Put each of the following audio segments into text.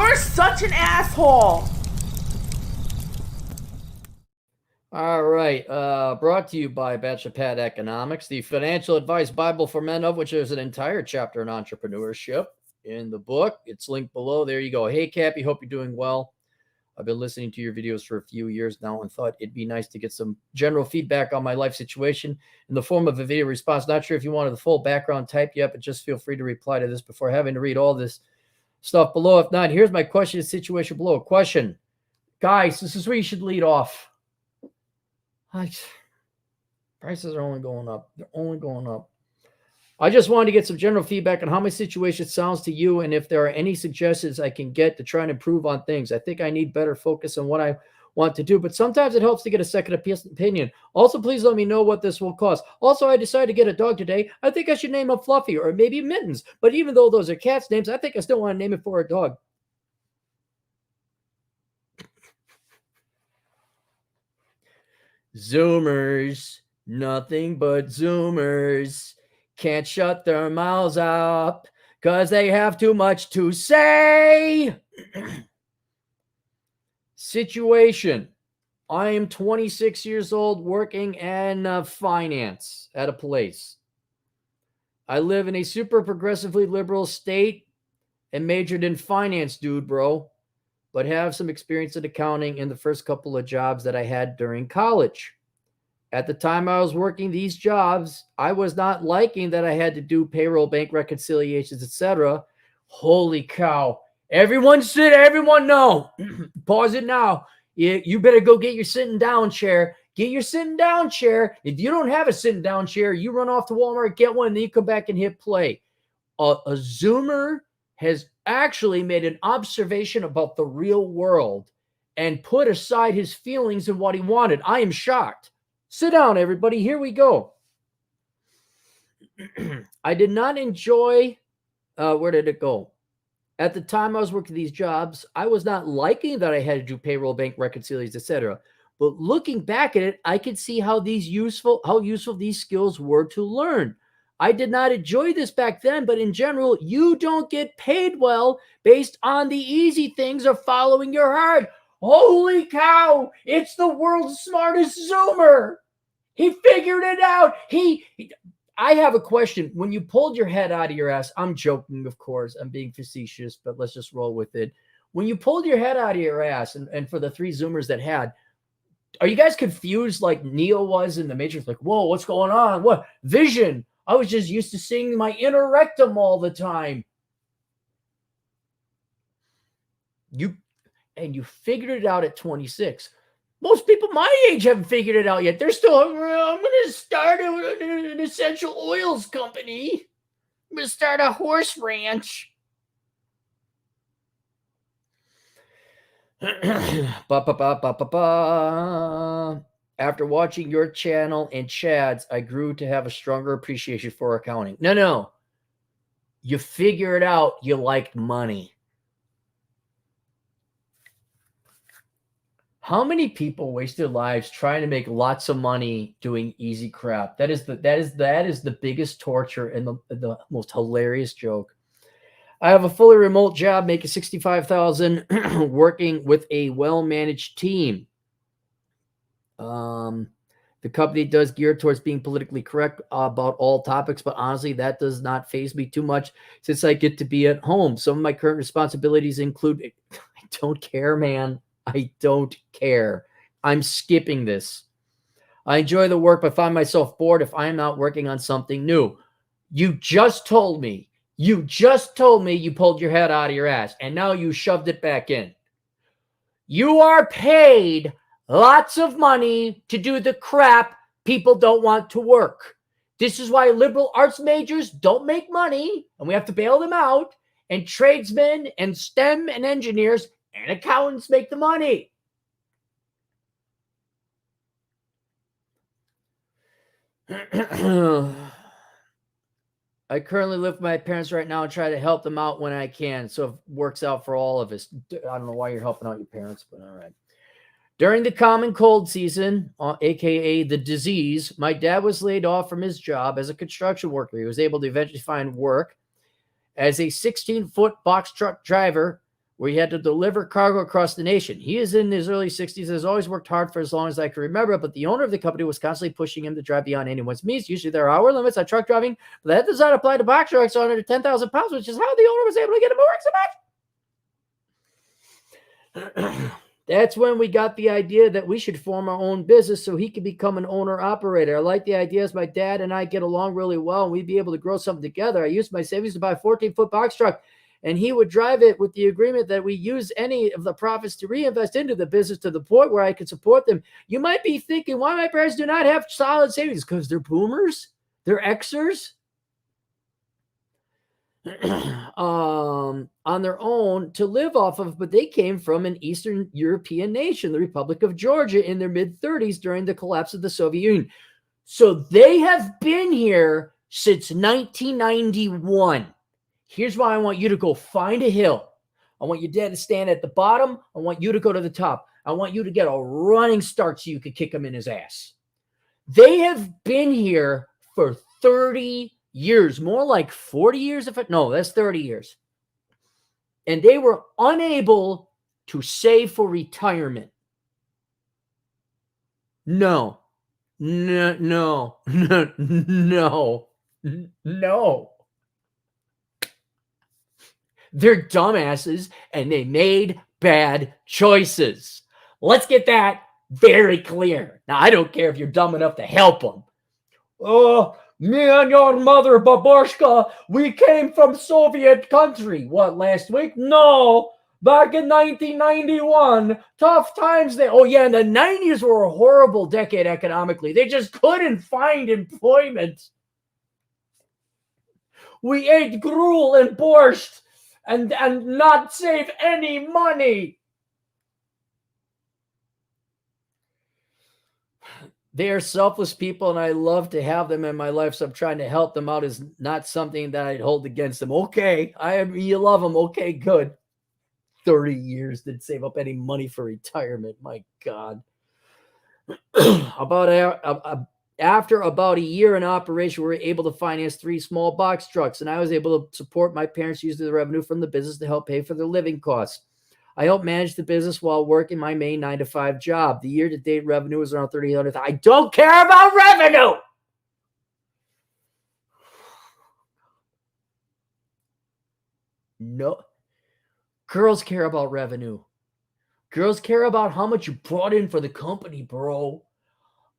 You're such an asshole. All right. Brought to you by Bachelor Pad Economics, the financial advice Bible for men, of which there's an entire chapter on entrepreneurship in the book. It's linked below. There you go. Hey, Cappy, hope you're doing well. I've been listening to your videos for a few years now and thought it'd be nice to get some general feedback on my life situation in the form of a video response. Not sure if you wanted the full background type yet, but just feel free to reply to this before having to read all this stuff below. If not, here's my question, situation below. Question. Guys, this is where you should lead off. Prices are only going up. They're only going up. I just wanted to get some general feedback on how my situation sounds to you and if there are any suggestions I can get to try and improve on things. I think I need better focus on what I want to do, but sometimes it helps to get a second opinion. Also, please let me know what this will cost. Also, I decided to get a dog today. I think I should name him Fluffy or maybe Mittens, but even though those are cats' names, I think I still want to name it for a dog. Zoomers, nothing but Zoomers. Can't shut their mouths up because they have too much to say. Situation. I am 26 years old working in finance at a place. I live in a super progressively liberal state and majored in finance, dude, bro, but have some experience in accounting in the first couple of jobs that I had during college. At the time I was working these jobs, I was not liking that I had to do payroll, bank reconciliations, etc. Holy cow. Everyone know. Pause it now. You better go get your sitting down chair. Get your sitting down chair. If you don't have a sitting down chair, you run off to Walmart, get one, and then you come back and hit play. A Zoomer has actually made an observation about the real world and put aside his feelings and what he wanted. I am shocked. Sit down, everybody. Here we go. I did not enjoy, where did it go? At the time I was working these jobs, I was not liking that I had to do payroll, bank reconciliations, etc. But looking back at it, I could see how useful these skills were to learn. I did not enjoy this back then, but in general, you don't get paid well based on the easy things of following your heart. Holy cow, it's the world's smartest Zoomer. He figured it out. I have a question. When you pulled your head out of your ass, I'm joking, of course. I'm being facetious, but let's just roll with it. When you pulled your head out of your ass, and for the three Zoomers that had, are you guys confused like Neo was in the Matrix? Like, whoa, what's going on? What? Vision. I was just used to seeing my inner rectum all the time. You figured it out at 26. Most people my age haven't figured it out yet. They're still, I'm going to start an essential oils company. I'm going to start a horse ranch. After watching your channel and Chad's, I grew to have a stronger appreciation for accounting. No. You figure it out. You liked money. How many people waste their lives trying to make lots of money doing easy crap? That is the biggest torture and the most hilarious joke. I have a fully remote job, making $65,000, working with a well-managed team. The company does gear towards being politically correct about all topics, but honestly, that does not faze me too much since I get to be at home. Some of my current responsibilities include, I don't care, man. I don't care. I'm skipping this. I enjoy the work, but find myself bored if I'm not working on something new. You just told me you pulled your head out of your ass, and now you shoved it back in. You are paid lots of money to do the crap people don't want to work. This is why liberal arts majors don't make money, and we have to bail them out, and tradesmen and STEM and engineers and accountants make the money. I currently live with my parents right now and try to help them out when I can, so it works out for all of us. I don't know why you're helping out your parents, but all right. During the common cold season, aka the disease, my dad was laid off from his job as a construction worker. He was able to eventually find work as a 16-foot box truck driver where he had to deliver cargo across the nation. He is in his early 60s, has always worked hard for as long as I can remember, but the owner of the company was constantly pushing him to drive beyond anyone's means. Usually there are hour limits on truck driving, but that does not apply to box trucks under 10,000 pounds, which is how the owner was able to get him to work so much. That's when we got the idea that we should form our own business so he could become an owner-operator. I like the idea as my dad and I get along really well, and we'd be able to grow something together. I used my savings to buy a 14-foot box truck, and he would drive it with the agreement that we use any of the profits to reinvest into the business to the point where I could support them. You might be thinking, why my parents do not have solid savings? Because they're boomers? They're Xers? On their own to live off of, but they came from an Eastern European nation, the Republic of Georgia, in their mid-30s during the collapse of the Soviet Union. So they have been here since 1991. Here's why I want you to go find a hill. I want your dad to stand at the bottom. I want you to go to the top. I want you to get a running start so you could kick him in his ass. They have been here for 30 years, more like 40 years. No, that's 30 years. And they were unable to save for retirement. No. They're dumbasses and they made bad choices. Let's get that very clear. Now, I don't care if you're dumb enough to help them. Oh, me and your mother, Babushka, we came from Soviet country. What, last week? No, back in 1991. Tough times there. Oh, yeah, and the 90s were a horrible decade economically. They just couldn't find employment. We ate gruel and borscht and not save any money. They are selfless people, and I love to have them in my life, so I'm trying to help them out is not something that I'd hold against them. Okay, you love them. Okay, good. 30 years didn't save up any money for retirement. My God. After about a year in operation, we were able to finance 3 small box trucks, and I was able to support my parents using the revenue from the business to help pay for their living costs. I helped manage the business while working my main 9-to-5 job. The year-to-date revenue was around $300,000. I don't care about revenue. No. Girls care about revenue. Girls care about how much you brought in for the company, bro.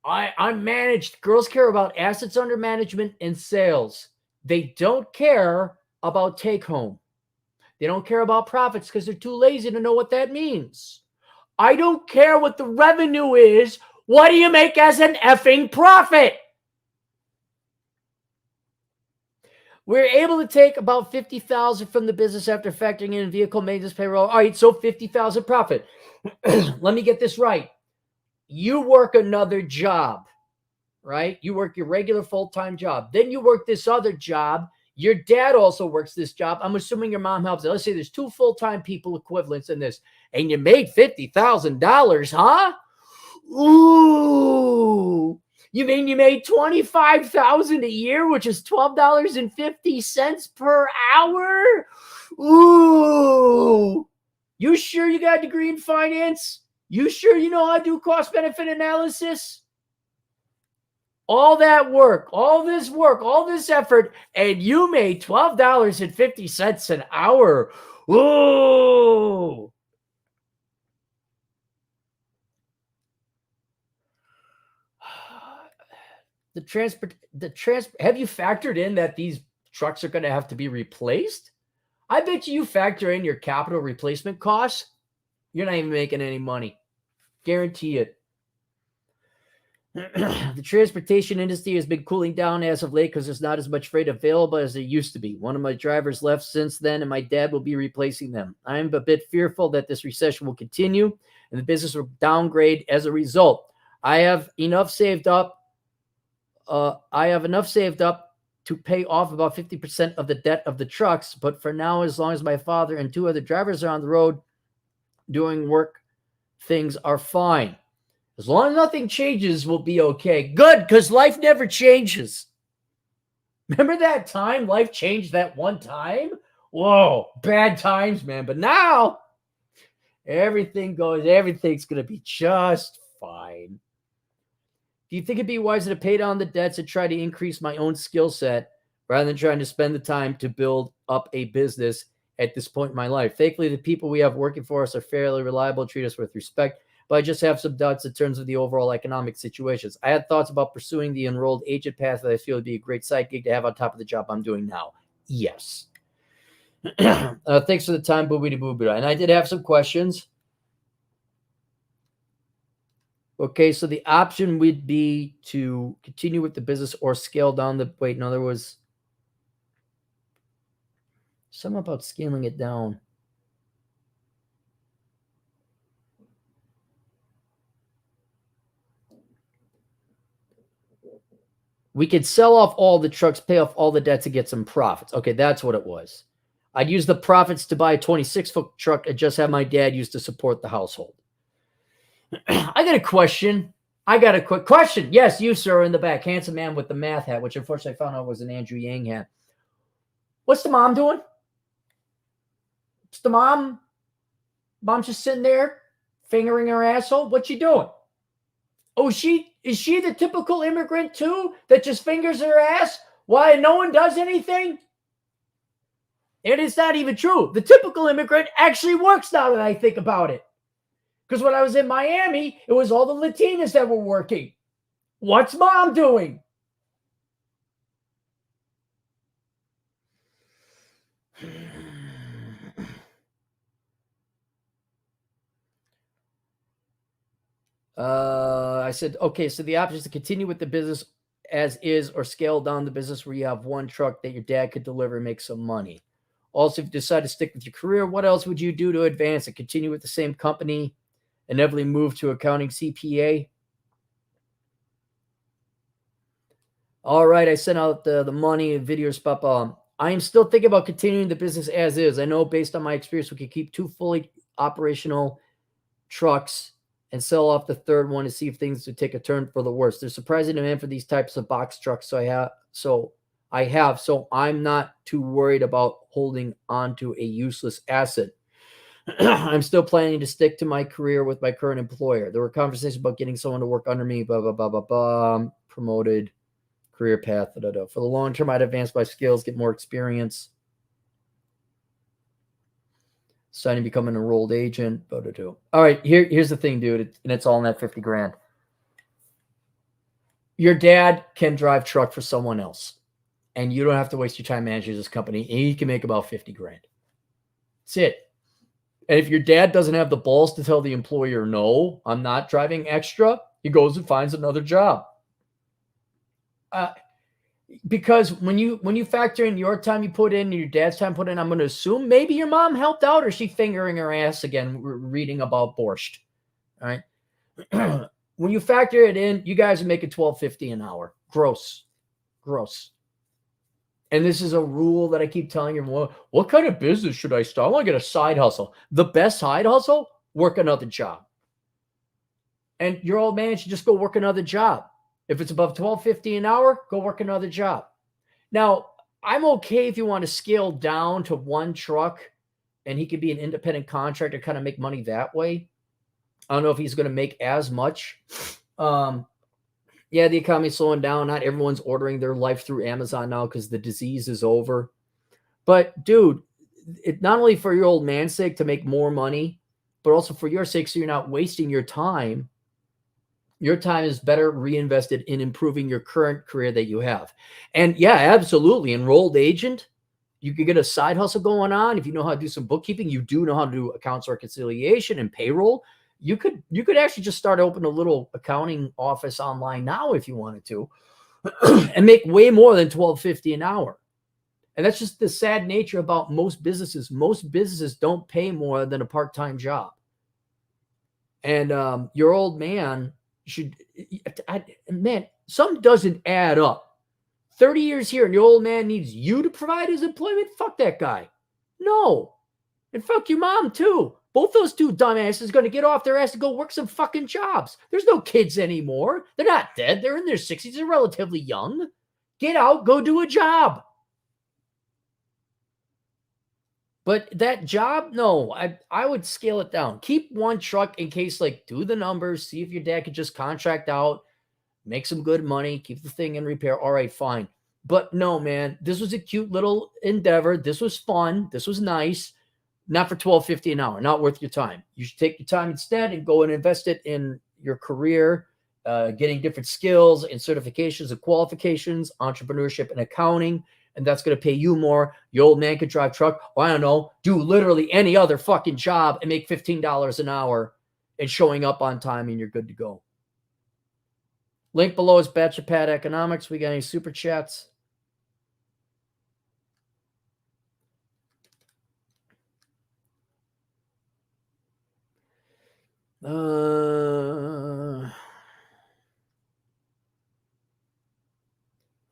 I managed. Girls care about assets under management and sales. They don't care about take home. They don't care about profits because they're too lazy to know what that means. I don't care what the revenue is. What do you make as an effing profit? We're able to take about $50,000 from the business after factoring in vehicle maintenance payroll. All right, so $50,000 profit. Let me get this right. You work another job, right? You work your regular full-time job. Then you work this other job. Your dad also works this job. I'm assuming your mom helps. Let's say there's 2 full-time people equivalents in this, and you made $50,000, huh? Ooh. You mean you made $25,000 a year, which is $12.50 per hour? Ooh. You sure you got a degree in finance? You sure you know how to do cost-benefit analysis? All that work, all this effort, and you made $12.50 an hour. Ooh. Have you factored in that these trucks are going to have to be replaced? I bet you factor in your capital replacement costs, you're not even making any money. Guarantee it. The transportation industry has been cooling down as of late because there's not as much freight available as there used to be. One of my drivers left since then, and my dad will be replacing them. I'm a bit fearful that this recession will continue and the business will downgrade as a result. I have enough saved up to pay off about 50% of the debt of the trucks. But for now, as long as my father and 2 other drivers are on the road doing work, things are fine. As long as nothing changes, we'll be okay. Good, because life never changes. Remember that time life changed that one time? Whoa, bad times, man. But now, Everything's going to be just fine. Do you think it'd be wiser to pay down the debts and try to increase my own skill set rather than trying to spend the time to build up a business at this point in my life? Thankfully, the people we have working for us are fairly reliable, treat us with respect, but I just have some doubts in terms of the overall economic situations. I had thoughts about pursuing the enrolled agent path that I feel would be a great side gig to have on top of the job I'm doing now. Yes. Thanks for the time, boobity boobida. And I did have some questions. Okay, so the option would be to continue with the business or scale down the. Wait, no, there was something about scaling it down. We could sell off all the trucks, pay off all the debts, and get some profits. Okay, that's what it was. I'd use the profits to buy a 26-foot truck and just have my dad use to support the household. I got a question. I got a quick question. Yes, you, sir, in the back. Handsome man with the math hat, which unfortunately I found out was an Andrew Yang hat. What's the mom doing? What's the mom? Mom's just sitting there fingering her asshole. What you doing? Oh, is she the typical immigrant too that just fingers her ass? Why no one does anything? It is not even true. The typical immigrant actually works now that I think about it. Because when I was in Miami, it was all the Latinas that were working. What's mom doing? I said, okay, so the option is to continue with the business as is or scale down the business where you have one truck that your dad could deliver and make some money. Also, if you decide to stick with your career, what else would you do to advance and continue with the same company and inevitably move to accounting CPA? All right, I sent out the money and video spot. I am still thinking about continuing the business as is. I know based on my experience, we could keep 2 fully operational trucks and sell off the third one to see if things would take a turn for the worse. There's surprising demand for these types of box trucks, so I'm not too worried about holding on to a useless asset. I'm still planning to stick to my career with my current employer. There were conversations about getting someone to work under me, blah, blah, blah, blah, blah, promoted career path. For the long term, I'd advance my skills, get more experience. Starting to become an enrolled agent. All right, here's the thing, dude, and it's all in that 50 grand. Your dad can drive truck for someone else, and you don't have to waste your time managing this company, and he can make about 50 grand. That's it. And if your dad doesn't have the balls to tell the employer, no, I'm not driving extra, he goes and finds another job. Because when you factor in your time you put in and your dad's time put in, I'm going to assume maybe your mom helped out, or is she fingering her ass again, reading about borscht. All right. When you factor it in, you guys are making $12.50 an hour. Gross. And this is a rule that I keep telling everyone. What kind of business should I start? I want to get a side hustle. The best side hustle, work another job. And your old man should just go work another job. If it's above $12.50 an hour, go work another job. Now, I'm okay if you want to scale down to one truck and he could be an independent contractor, kind of make money that way. I don't know if he's going to make as much. Yeah, the economy's slowing down. Not everyone's ordering their life through Amazon now because the disease is over. But, dude, it not only for your old man's sake to make more money, but also for your sake so you're not wasting your time. Your time is better reinvested in improving your current career that you have. And yeah, absolutely. Enrolled agent, you could get a side hustle going on. If you know how to do some bookkeeping, you do know how to do accounts reconciliation and payroll. You could actually just start open a little accounting office online now if you wanted to and make way more than $12.50 an hour. And that's just the sad nature about most businesses. Most businesses don't pay more than a part-time job. And your old man something doesn't add up. 30 years here and your old man needs you to provide his employment? Fuck that guy. No. And fuck your mom too. Both those two dumbasses are going to get off their ass to go work some fucking jobs. There's no kids anymore. They're not dead. They're in their 60s. They're relatively young. Get out, go do a job. But that job, no, I would scale it down. Keep one truck in case, like, do the numbers, see if your dad could just contract out, make some good money, keep the thing in repair. All right, fine. But no, man, this was a cute little endeavor. This was fun. This was nice. Not for $12.50 an hour. Not worth your time. You should take your time instead and go and invest it in your career, getting different skills and certifications and qualifications, entrepreneurship and accounting. And that's going to pay you more. Your old man could drive truck. Or I don't know, do literally any other fucking job and make $15 an hour and showing up on time, and you're good to go. Link below is Bachelor Pad Economics. We got any super chats?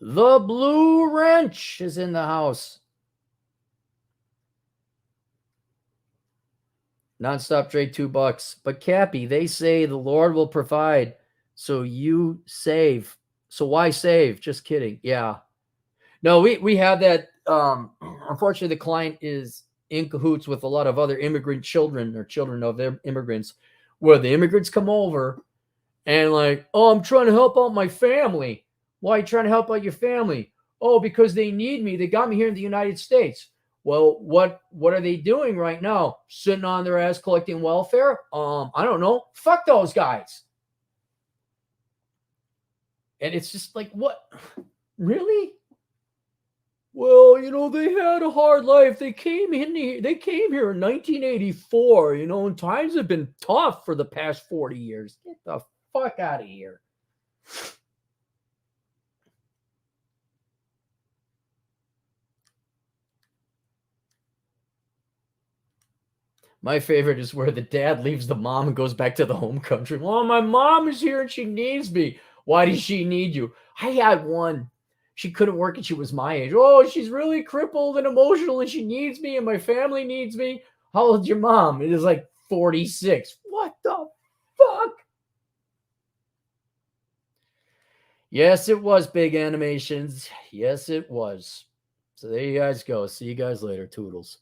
The Blue Wrench is in the house. Nonstop trade $2. But Cappy, they say the Lord will provide. So you save. So why save? Just kidding. Yeah. No, we have that. Unfortunately, the client is in cahoots with a lot of other immigrant children or children of their immigrants, where the immigrants come over and like, oh, I'm trying to help out my family. Why are you trying to help out your family? Oh, because they need me. They got me here in the United States. Well, what are they doing right now? Sitting on their ass collecting welfare? I don't know. Fuck those guys. And it's just like, what? Really? Well, they had a hard life. They came here in 1984, and times have been tough for the past 40 years. Get the fuck out of here. My favorite is where the dad leaves the mom and goes back to the home country. Well, my mom is here and she needs me. Why does she need you? I had one. She couldn't work and she was my age. Oh, she's really crippled and emotional and she needs me and my family needs me. How old's your mom? It is like 46. What the fuck? Yes, it was Big Animations. Yes, it was. So there you guys go. See you guys later. Toodles.